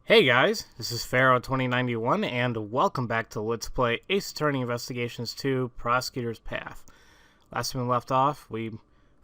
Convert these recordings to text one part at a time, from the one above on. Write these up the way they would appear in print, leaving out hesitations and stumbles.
Hey guys, this is Pharaoh 2091 and welcome back to Let's Play Ace Attorney Investigations 2 Prosecutor's Path. Last time we left off, we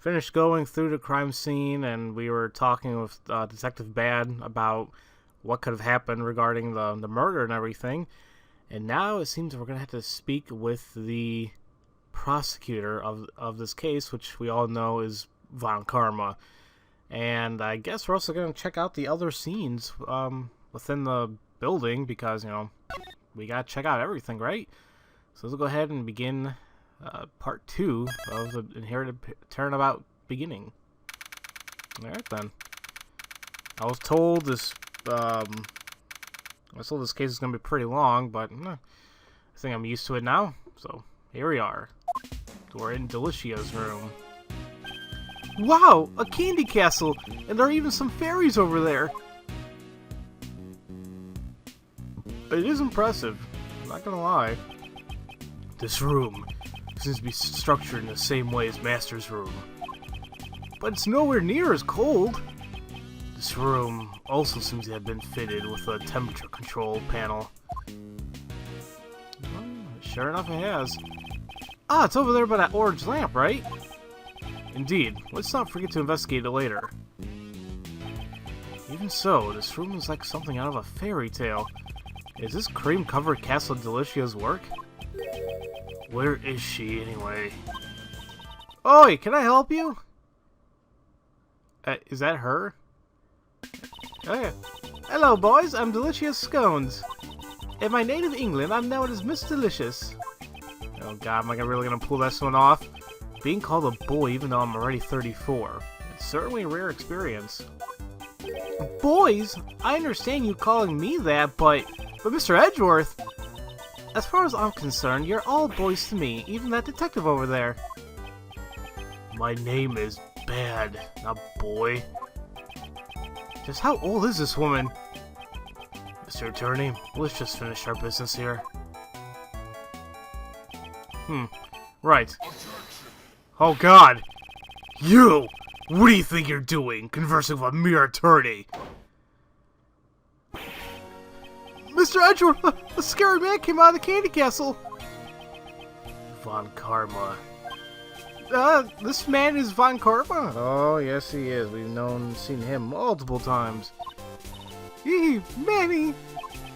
finished going through the crime scene and we were talking with Detective Bad about what could have happened regarding the murder and everything. And now it seems we're going to have to speak with the prosecutor of this case, which we all know is Von Karma. And I guess we're also going to check out the other scenes within the building because, you know, we got to check out everything, right? So let's go ahead and begin part 2 of the Inherited Turnabout beginning. Alright then. I was told this case is going to be pretty long, but I think I'm used to it now. So here we are. We're in Delicia's room. Wow! A candy castle! And there are even some fairies over there! It is impressive, I'm not gonna lie. This room seems to be structured in the same way as Master's room. But it's nowhere near as cold! This room also seems to have been fitted with a temperature control panel. Well, sure enough it has. Ah, it's over there by that orange lamp, right? Indeed. Let's not forget to investigate it later. Even so, this room is like something out of a fairy tale. Is this cream-covered castle Delicia's work? Where is she, anyway? Oi, can I help you? Is that her? Oh, yeah. Hello, boys. I'm Delicia's Scones. In my native England, I'm known as Miss Delicious. Oh god, am I really gonna pull this one off? Being called a boy even though I'm already 34. It's certainly a rare experience. Boys? I understand you calling me that, but Mr. Edgeworth! As far as I'm concerned, you're all boys to me, even that detective over there. My name is Bad, not Boy. Just how old is this woman? Mr. Attorney, let's just finish our business here. Right. Oh god! You! What do you think you're doing, conversing with a mere attorney? Mr. Edgeworth, a scary man came out of the candy castle! Von Karma. This man is Von Karma? Oh, yes he is. We've seen him multiple times. Yee, Manny!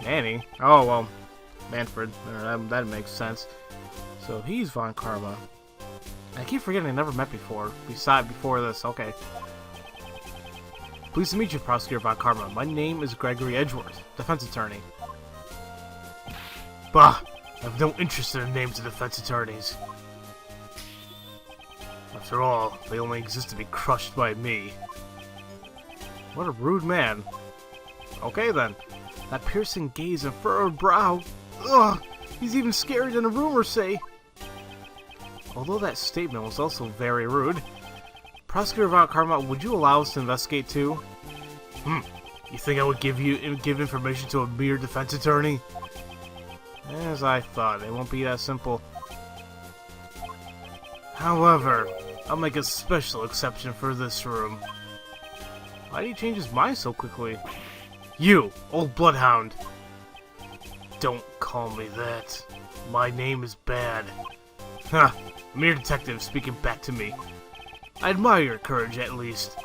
Manny? Oh, well, Manfred. That makes sense. So he's Von Karma. I keep forgetting I never met before. Before this, okay. Pleased to meet you, Prosecutor Von Karma. My name is Gregory Edgeworth, defense attorney. Bah! I have no interest in the names of defense attorneys. After all, they only exist to be crushed by me. What a rude man. Okay then. That piercing gaze and furrowed brow. Ugh! He's even scarier than the rumors say. Although that statement was also very rude. Prosecutor Von Karma, would you allow us to investigate too? You think I would give information to a mere defense attorney? As I thought, it won't be that simple. However, I'll make a special exception for this room. Why did he change his mind so quickly? You, old bloodhound! Don't call me that. My name is Bad. Huh, a mere detective speaking back to me. I admire your courage, at least.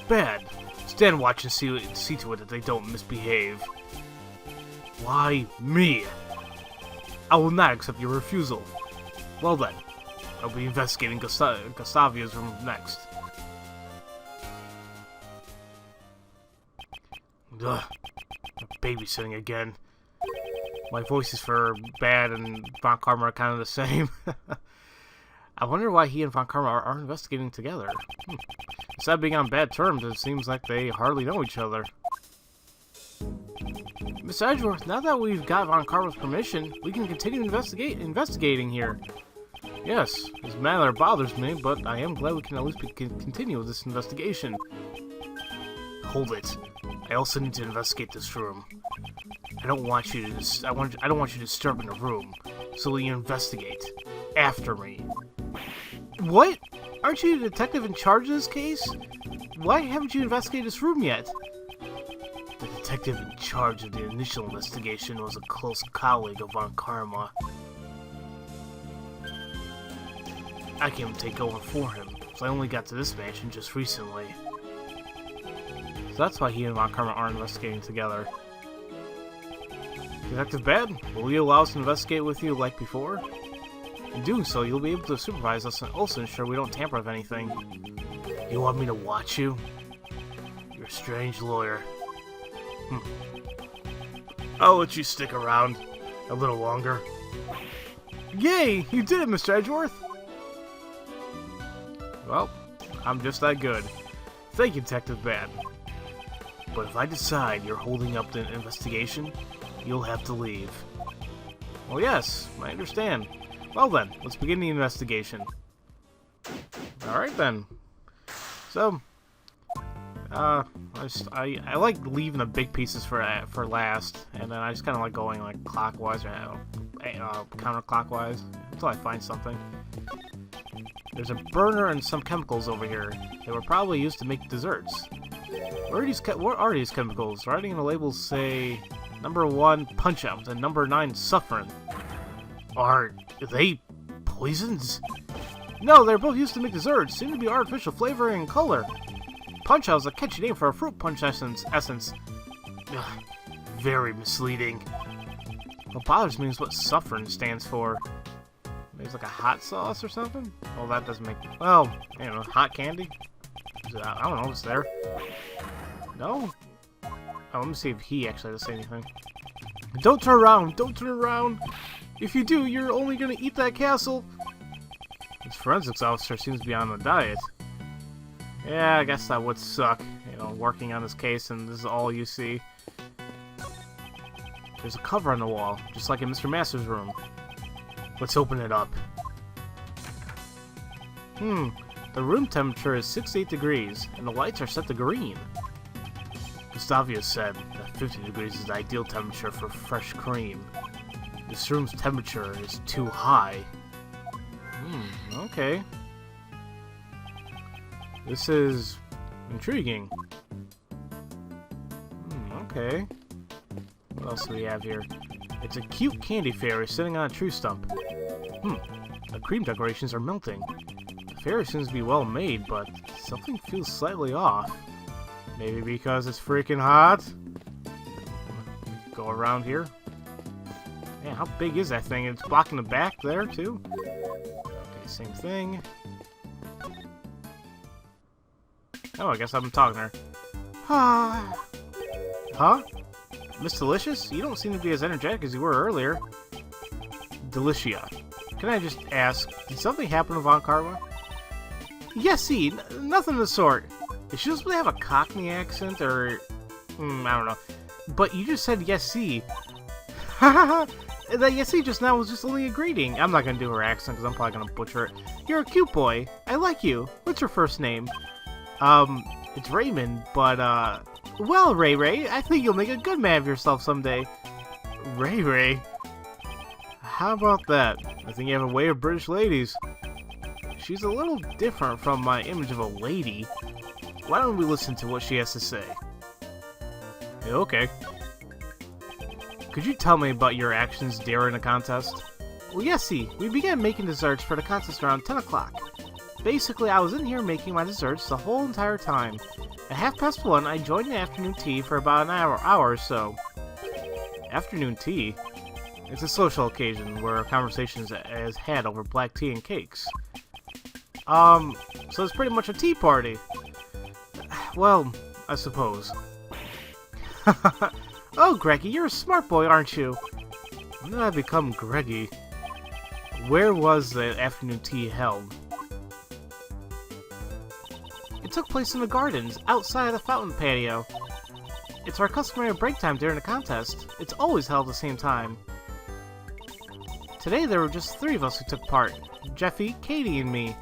Bad. Stand watch and see to it that they don't misbehave. Why me? I will not accept your refusal. Well then, I'll be investigating Gustavia's room next. Ugh, babysitting again. My voices for Bad and Von Karma are kind of the same. I wonder why he and Von Karma are investigating together. Instead of being on bad terms, it seems like they hardly know each other. Mr. Edgeworth, now that we've got Von Karma's permission, we can continue investigating here. Yes, this matter bothers me, but I am glad we can at least continue with this investigation. Hold it. I also need to investigate this room. I don't want you disturbing the room, so will you investigate after me? What? Aren't you the detective in charge of this case? Why haven't you investigated this room yet? The detective in charge of the initial investigation was a close colleague of Von Karma. I came to take over for him, so I only got to this mansion just recently. So that's why he and Von Karma are investigating together. Detective Bad, will you allow us to investigate with you like before? In doing so, you'll be able to supervise us and also ensure we don't tamper with anything. You want me to watch you? You're a strange lawyer. I'll let you stick around a little longer. Yay! You did it, Mr. Edgeworth! Well, I'm just that good. Thank you, Detective Bad. But if I decide you're holding up the investigation, you'll have to leave. Well, yes, I understand. Well then, let's begin the investigation. Alright then. So, I like leaving the big pieces for last, and then I just kind of like going like clockwise or counterclockwise until I find something. There's a burner and some chemicals over here. They were probably used to make desserts. What are these chemicals? Writing in the labels say number 1 Punch-Out and number 9 Suffering. Are they poisons? No, they're both used to make desserts. Seem to be artificial flavoring and color. Punch-Out is a catchy name for a fruit punch essence. Ugh, very misleading. What bothers me is what Suffering stands for. Maybe it's like a hot sauce or something? Well, that doesn't make... Well, you know, hot candy? I don't know, it's there. No? Oh, let me see if he actually doesn't say anything. Don't turn around! Don't turn around! If you do, you're only gonna eat that castle! This forensics officer seems to be on a diet. Yeah, I guess that would suck, you know, working on this case and this is all you see. There's a cover on the wall, just like in Mr. Master's room. Let's open it up. The room temperature is 68 degrees, and the lights are set to green. Gustavia said that 50 degrees is the ideal temperature for fresh cream. This room's temperature is too high. Okay. This is intriguing. Okay. What else do we have here? It's a cute candy fairy sitting on a tree stump. The cream decorations are melting. The fairy seems to be well made, but something feels slightly off. Maybe because it's freaking hot? Go around here. Man, how big is that thing? It's blocking the back there, too? Okay, same thing. Oh, I guess I've been talking to her. Huh? Miss Delicious? You don't seem to be as energetic as you were earlier. Delicia. Can I just ask, did something happen to Von Karma? Yes, see, nothing of the sort. Is she supposed to have a Cockney accent, or... I don't know. But you just said yes, see. That yes, see just now was just only a greeting. I'm not gonna do her accent, because I'm probably gonna butcher it. You're a cute boy. I like you. What's your first name? It's Raymond, but, well, Ray Ray, I think you'll make a good man of yourself someday. Ray Ray? How about that? I think you have a way of British ladies. She's a little different from my image of a lady. Why don't we listen to what she has to say? Yeah, okay. Could you tell me about your actions during the contest? Well, yes, see, we began making desserts for the contest around 10 o'clock. Basically, I was in here making my desserts the whole entire time. At 1:30, I joined the afternoon tea for about an hour or so. Afternoon tea? It's a social occasion where conversations is had over black tea and cakes. So it's pretty much a tea party. Well, I suppose. Oh, Greggy, you're a smart boy, aren't you? When did I become Greggy? Where was the afternoon tea held? It took place in the gardens, outside the fountain patio. It's our customary break time during the contest. It's always held at the same time. Today there were just 3 of us who took part. Jeffy, Katie, and me.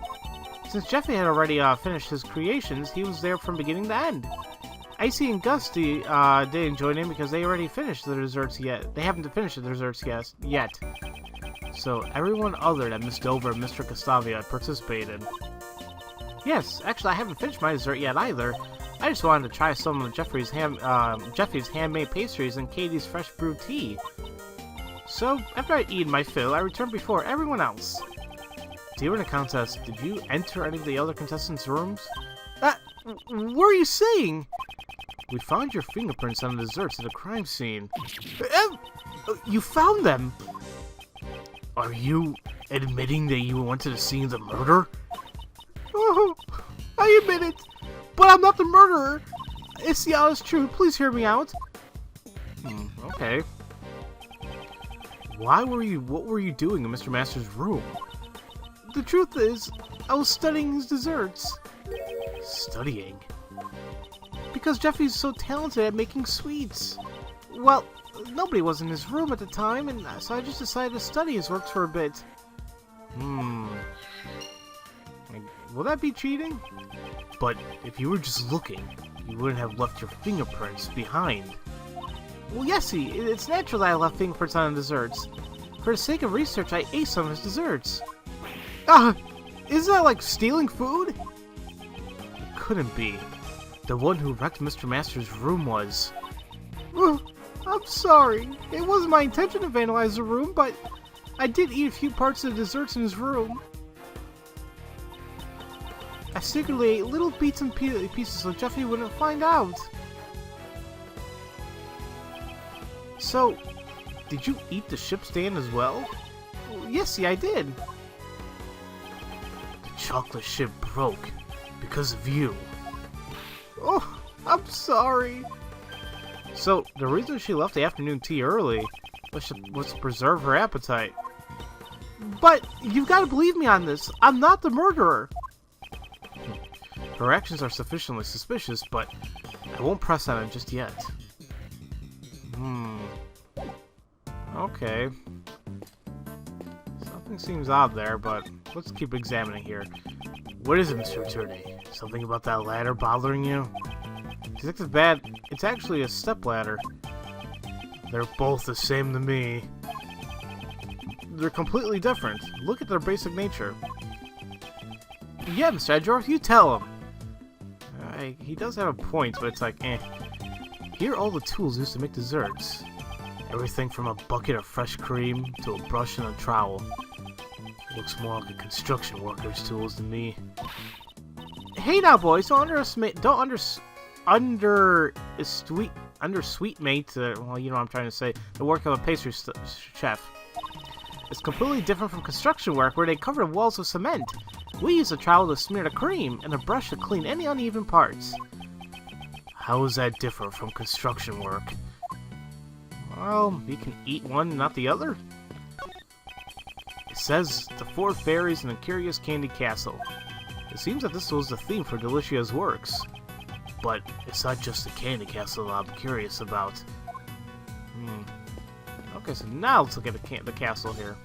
Since Jeffy had already finished his creations, he was there from beginning to end. Icy and Gusty didn't join in because they already finished the desserts yet. They haven't finished the desserts yet. So everyone other than Miss Dover and Mr. Gustavia participated. Yes, actually I haven't finished my dessert yet either. I just wanted to try some of Jeffy's handmade pastries and Katie's fresh brewed tea. So, after I'd eaten my fill, I returned before everyone else. During the contest, did you enter any of the other contestants' rooms? What are you saying? We found your fingerprints on the desserts at the crime scene. You found them? Are you admitting that you went to the scene of the murder? Oh, I admit it, but I'm not the murderer. It's the honest truth. Please hear me out. Okay. What were you doing in Mr. Master's room? The truth is, I was studying his desserts. Studying? Because Jeffy's so talented at making sweets. Well, nobody was in his room at the time, and so I just decided to study his works for a bit. Will that be cheating? But if you were just looking, you wouldn't have left your fingerprints behind. Well, Yessie, it's natural that I left fingerprints on the desserts. For the sake of research, I ate some of his desserts. Isn't that like stealing food? It couldn't be. The one who wrecked Mr. Master's room was. I'm sorry. It wasn't my intention to vandalize the room, but I did eat a few parts of the desserts in his room. I secretly ate little bits and pieces so Jeffy wouldn't find out. So, did you eat the ship stand as well? Yes, I did. The chocolate ship broke because of you. Oh, I'm sorry. So, the reason she left the afternoon tea early was to preserve her appetite. But, you've got to believe me on this. I'm not the murderer. Her actions are sufficiently suspicious, but I won't press on it just yet. Okay. Something seems odd there, but let's keep examining here. What is it, Mr. Attorney? Something about that ladder bothering you? Detective Bad, it's actually a stepladder. They're both the same to me. They're completely different. Look at their basic nature. Yeah, Mr. Edgeworth, you tell him. He does have a point, but it's like, Here are all the tools used to make desserts. Everything from a bucket of fresh cream to a brush and a trowel. Looks more like a construction worker's tools to me. Hey now, boys, don't underestimate, undersweetmate, well, you know what I'm trying to say, the work of a pastry chef. It's completely different from construction work, where they cover the walls with cement. We use a trowel to smear the cream, and a brush to clean any uneven parts. How is that different from construction work? Well, you can eat one, not the other. It says, the 4 fairies in a curious candy castle. It seems that this was the theme for Delicia's works. But it's not just the candy castle I'm curious about. Okay, so now let's look at the castle here.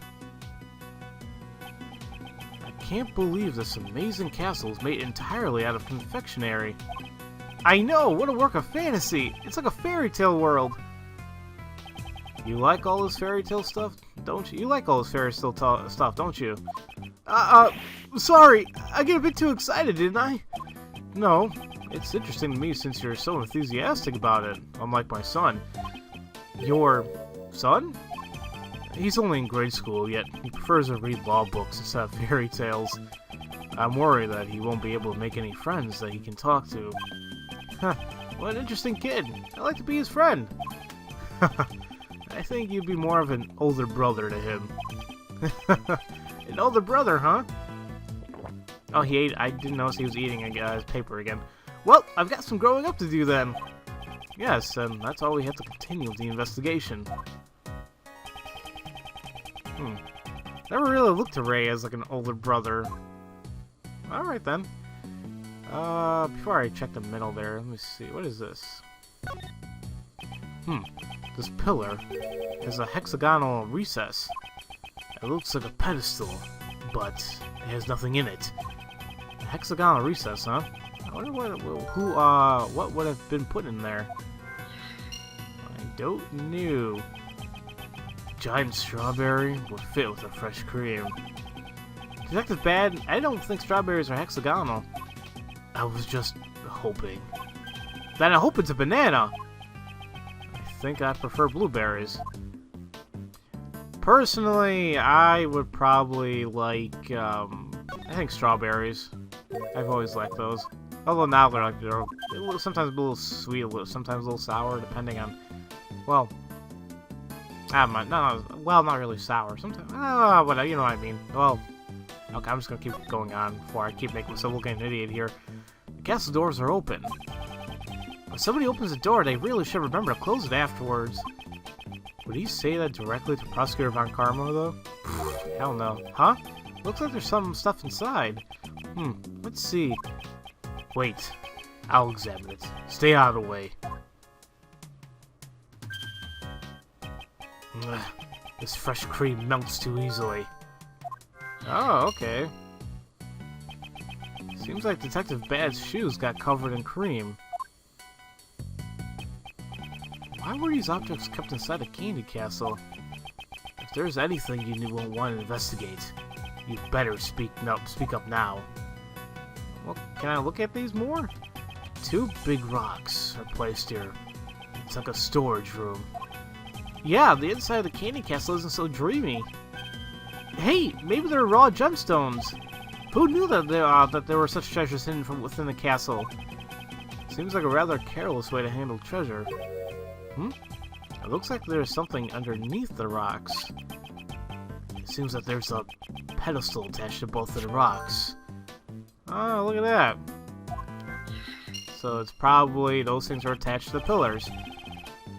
I can't believe this amazing castle is made entirely out of confectionery. I know! What a work of fantasy! It's like a fairy tale world! You like all this fairy tale stuff, don't you? You like all this fairy tale stuff, don't you? Sorry! I get a bit too excited, didn't I? No. It's interesting to me since you're so enthusiastic about it, unlike my son. Your son? He's only in grade school, yet he prefers to read law books instead of fairy tales. I'm worried that he won't be able to make any friends that he can talk to. Huh, what an interesting kid. I'd like to be his friend. I think you'd be more of an older brother to him. An older brother, huh? Oh, he ate. I didn't notice he was eating his paper again. Well, I've got some growing up to do then. Yes, and that's all we have to continue with the investigation. Never really looked to Ray as like an older brother. Alright then. Before I check the middle there, let me see. What is this? This pillar has a hexagonal recess. It looks like a pedestal, but it has nothing in it. A hexagonal recess, huh? I wonder what would have been put in there. I don't know. Giant strawberry would fit with a fresh cream. Detective Bad, I don't think strawberries are hexagonal. I was just hoping. Then I hope it's a banana. I think I prefer blueberries. Personally, I would probably like, I think strawberries. I've always liked those. Although now they're like, sometimes a little sweet, sometimes a little sour, depending on, well, not really sour. Sometimes, whatever, you know what I mean. Well, okay, I'm just gonna keep going on before I keep making myself look like an idiot here. The castle doors are open. When somebody opens the door, they really should remember to close it afterwards. Would he say that directly to Prosecutor Von Karma, though? Hell no. Huh? Looks like there's some stuff inside. Let's see. Wait. I'll examine it. Stay out of the way. Ugh, this fresh cream melts too easily. Oh, okay. Seems like Detective Bad's shoes got covered in cream. Why were these objects kept inside a candy castle? If there's anything you won't want to investigate, you better speak up now. Well, can I look at these more? 2 big rocks are placed here. It's like a storage room. Yeah, the inside of the candy castle isn't so dreamy. Hey, maybe they're raw gemstones. Who knew that there were such treasures hidden from within the castle? Seems like a rather careless way to handle treasure. It looks like there's something underneath the rocks. It seems that there's a pedestal attached to both of the rocks. Oh, look at that. So it's probably those things are attached to the pillars.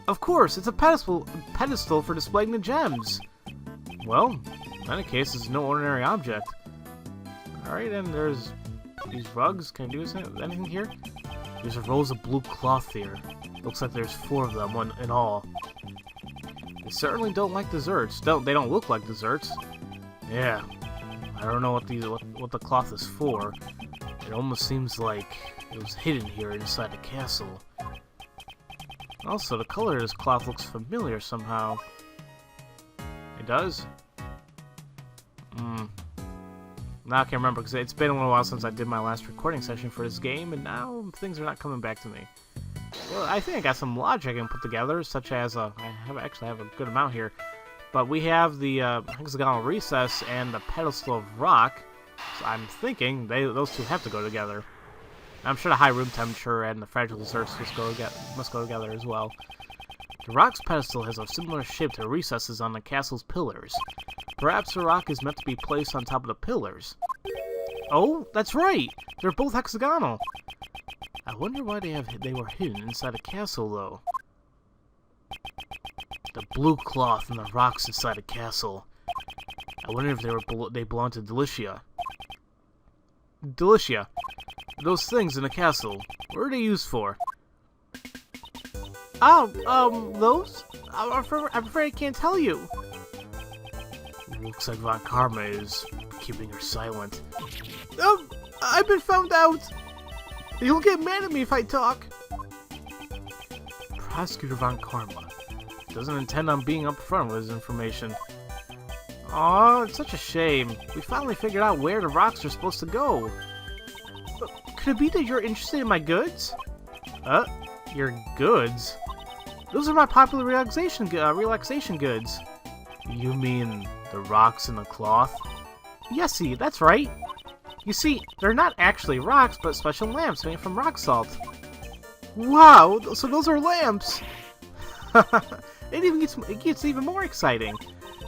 Of course, it's a pedestal for displaying the gems. Well, in any case, it's no ordinary object. Alright, and there's these rugs. Can I do anything here? There's a rolls of blue cloth here. Looks like there's 4 of them, one in all. They certainly don't like desserts. They don't look like desserts. Yeah, I don't know what the cloth is for. It almost seems like it was hidden here inside the castle. Also, the color of this cloth looks familiar somehow. It does? Now I can't remember because it's been a little while since I did my last recording session for this game, and now things are not coming back to me. Well, I think I got some logic I can put together, such as I actually have a good amount here. But we have the hexagonal recess and the pedestal of rock. So I'm thinking those 2 have to go together. I'm sure the high room temperature and the fragile desserts must go together as well. The rock's pedestal has a similar shape to the recesses on the castle's pillars. Perhaps the rock is meant to be placed on top of the pillars. Oh, that's right! They're both hexagonal! I wonder why they were hidden inside a castle, though. The blue cloth and the rocks inside a castle. I wonder if they belong to Delicia. Delicia, those things in the castle, what are they used for? Oh, those? I'm afraid I can't tell you. Looks like Von Karma is keeping her silent. I've been found out! He'll get mad at me if I talk. Prosecutor Von Karma doesn't intend on being upfront with his information. Aw, it's such a shame. We finally figured out where the rocks are supposed to go. Could it be that you're interested in my goods? Your goods? Those are my popular relaxation goods. You mean the rocks and the cloth? Yesy, that's right. You see, they're not actually rocks, but special lamps made from rock salt. Wow, so those are lamps! It gets even more exciting,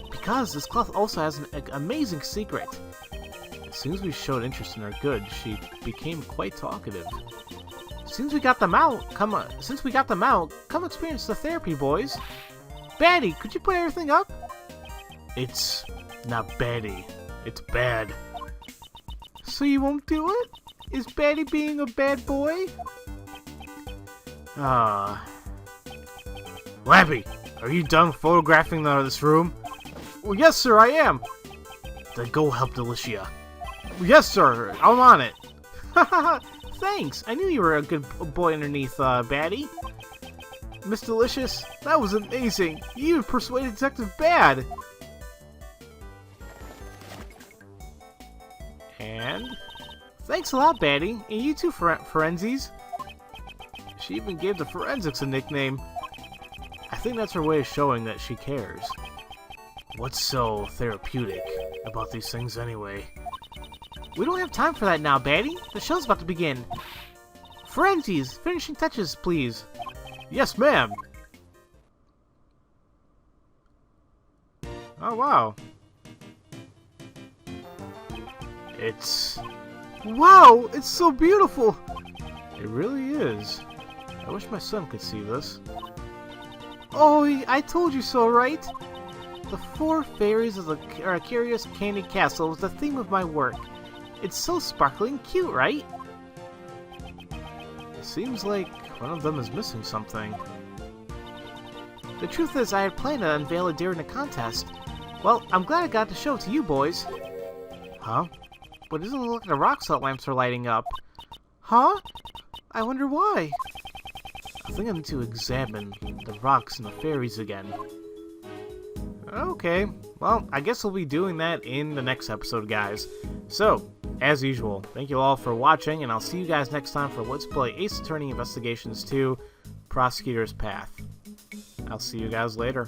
because this cloth also has an amazing secret. As soon as we showed interest in her goods, she became quite talkative. Since we got them out, come experience the therapy, boys. Batty, could you put everything up? It's not Batty, it's bad. So you won't do it? Is Batty being a bad boy? Lappy, are you done photographing this room? Well, yes, sir, I am. Then go help Delicia. Yes, sir, I'm on it. Thanks, I knew you were a good boy underneath, Batty. Miss Delicious, that was amazing. You even persuaded Detective Bad. And thanks a lot, Batty, and you too, Forensies. She even gave the forensics a nickname. I think that's her way of showing that she cares. What's so therapeutic about these things anyway? We don't have time for that now, Batty. The show's about to begin. Forensies, finishing touches, please. Yes, ma'am. Oh, wow. Wow, it's so beautiful! It really is. I wish my son could see this. Oh, I told you so, right? The 4 fairies of the Curious Candy Castle was the theme of my work. It's so sparkling cute, right? It seems like one of them is missing something. The truth is, I had planned to unveil it during the contest. Well, I'm glad I got to show it to you boys. Huh? But it doesn't look like the rock salt lamps are lighting up. Huh? I wonder why. I think I need to examine the rocks and the fairies again. Okay, well, I guess we'll be doing that in the next episode, guys. So, as usual, thank you all for watching, and I'll see you guys next time for Let's Play Ace Attorney Investigations 2, Prosecutor's Path. I'll see you guys later.